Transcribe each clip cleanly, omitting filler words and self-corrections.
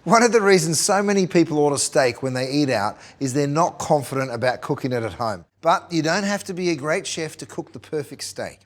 One of the reasons so many people order steak when they eat out is they're not confident about cooking it at home. But you don't have to be a great chef to cook the perfect steak.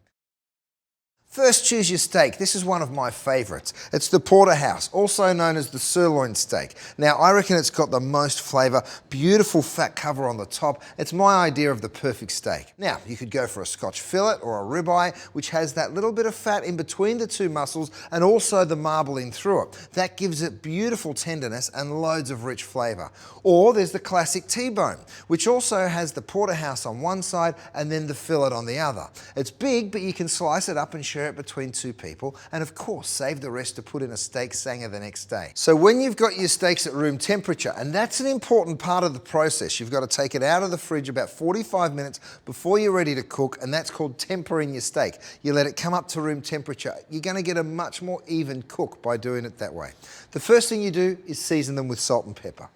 First, choose your steak. This is one of my favorites. It's the Porterhouse, also known as the sirloin steak. Now, I reckon it's got the most flavor, beautiful fat cover on the top. It's my idea of the perfect steak. Now, you could go for a Scotch fillet or a ribeye, which has that little bit of fat in between the two muscles and also the marbling through it. That gives it beautiful tenderness and loads of rich flavor. Or there's the classic T-bone, which also has the Porterhouse on one side and then the fillet on the other. It's big, but you can slice it up and share it between two people, and of course save the rest to put in a steak sanger the next day. So when you've got your steaks at room temperature, and that's an important part of the process, you've got to take it out of the fridge about 45 minutes before you're ready to cook, and that's called tempering your steak. You let it come up to room temperature. You're going to get a much more even cook by doing it that way. The first thing you do is season them with salt and pepper.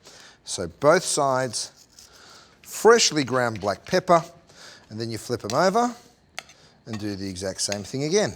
So both sides, freshly ground black pepper, and then you flip them over and do the exact same thing again.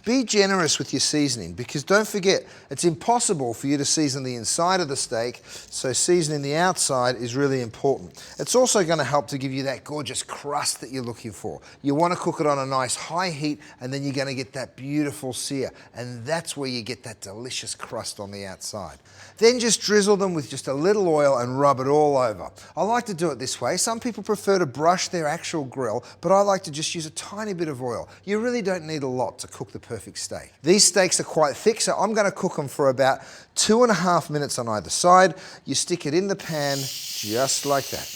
Be generous with your seasoning, because don't forget, it's impossible for you to season the inside of the steak, so seasoning the outside is really important. It's also going to help to give you that gorgeous crust that you're looking for. You want to cook it on a nice high heat, and then you're going to get that beautiful sear, and that's where you get that delicious crust on the outside. Then just drizzle them with just a little oil and rub it all over. I like to do it this way. Some people prefer to brush their actual grill, but I like to just use a tiny bit of oil. You really don't need a lot to cook the perfect steak. These steaks are quite thick, so I'm going to cook them for about 2.5 minutes on either side. You stick it in the pan just like that.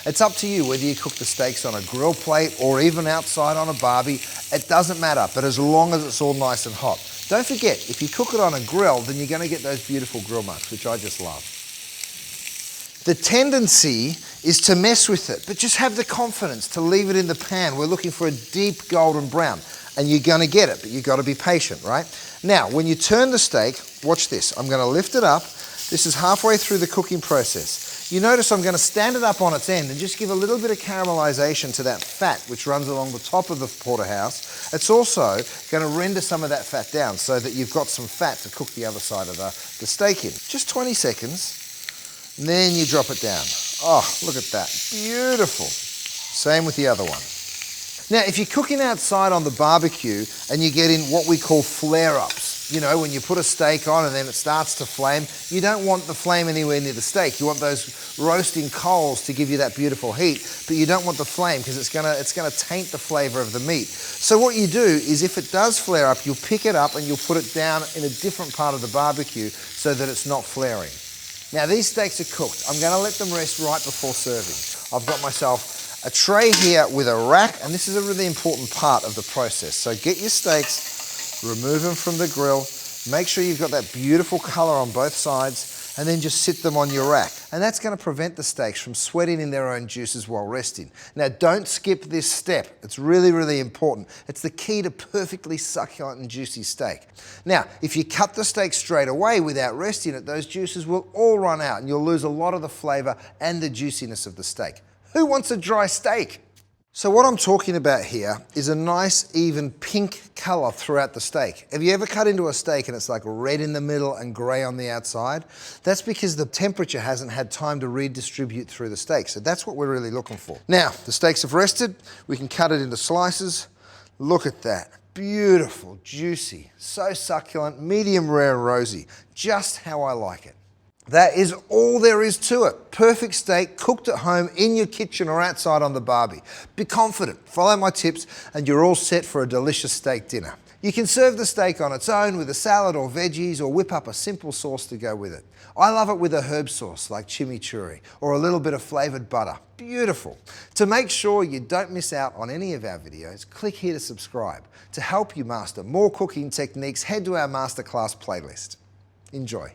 It's up to you whether you cook the steaks on a grill plate or even outside on a barbie. It doesn't matter, but as long as it's all nice and hot. Don't forget, if you cook it on a grill, then you're going to get those beautiful grill marks, which I just love. The tendency is to mess with it, but just have the confidence to leave it in the pan. We're looking for a deep golden brown, and you're going to get it, but you've got to be patient, right? Now, when you turn the steak, watch this. I'm going to lift it up. This is halfway through the cooking process. You notice I'm going to stand it up on its end and just give a little bit of caramelization to that fat which runs along the top of the Porterhouse. It's also going to render some of that fat down so that you've got some fat to cook the other side of the steak in. Just 20 seconds, and then you drop it down. Oh, look at that. Beautiful. Same with the other one. Now, if you're cooking outside on the barbecue and you're getting what we call flare-ups, you know, when you put a steak on and then it starts to flame, you don't want the flame anywhere near the steak. You want those roasting coals to give you that beautiful heat, but you don't want the flame because it's gonna taint the flavor of the meat. So what you do is, if it does flare up, you'll pick it up and you'll put it down in a different part of the barbecue so that it's not flaring. Now, these steaks are cooked. I'm gonna let them rest right before serving. I've got myself a tray here with a rack, and this is a really important part of the process. So get your steaks, remove them from the grill, make sure you've got that beautiful color on both sides, and then just sit them on your rack. And that's going to prevent the steaks from sweating in their own juices while resting. Now, don't skip this step. It's really, really important. It's the key to perfectly succulent and juicy steak. Now, if you cut the steak straight away without resting it, those juices will all run out and you'll lose a lot of the flavor and the juiciness of the steak. Who wants a dry steak? So what I'm talking about here is a nice even pink color throughout the steak. Have you ever cut into a steak and it's like red in the middle and gray on the outside? That's because the temperature hasn't had time to redistribute through the steak. So that's what we're really looking for. Now, the steaks have rested. We can cut it into slices. Look at that. Beautiful, juicy, so succulent, medium rare and rosy. Just how I like it. That is all there is to it. Perfect steak, cooked at home, in your kitchen or outside on the barbie. Be confident, follow my tips, and you're all set for a delicious steak dinner. You can serve the steak on its own with a salad or veggies, or whip up a simple sauce to go with it. I love it with a herb sauce like chimichurri, or a little bit of flavored butter. Beautiful. To make sure you don't miss out on any of our videos, click here to subscribe. To help you master more cooking techniques, head to our masterclass playlist. Enjoy.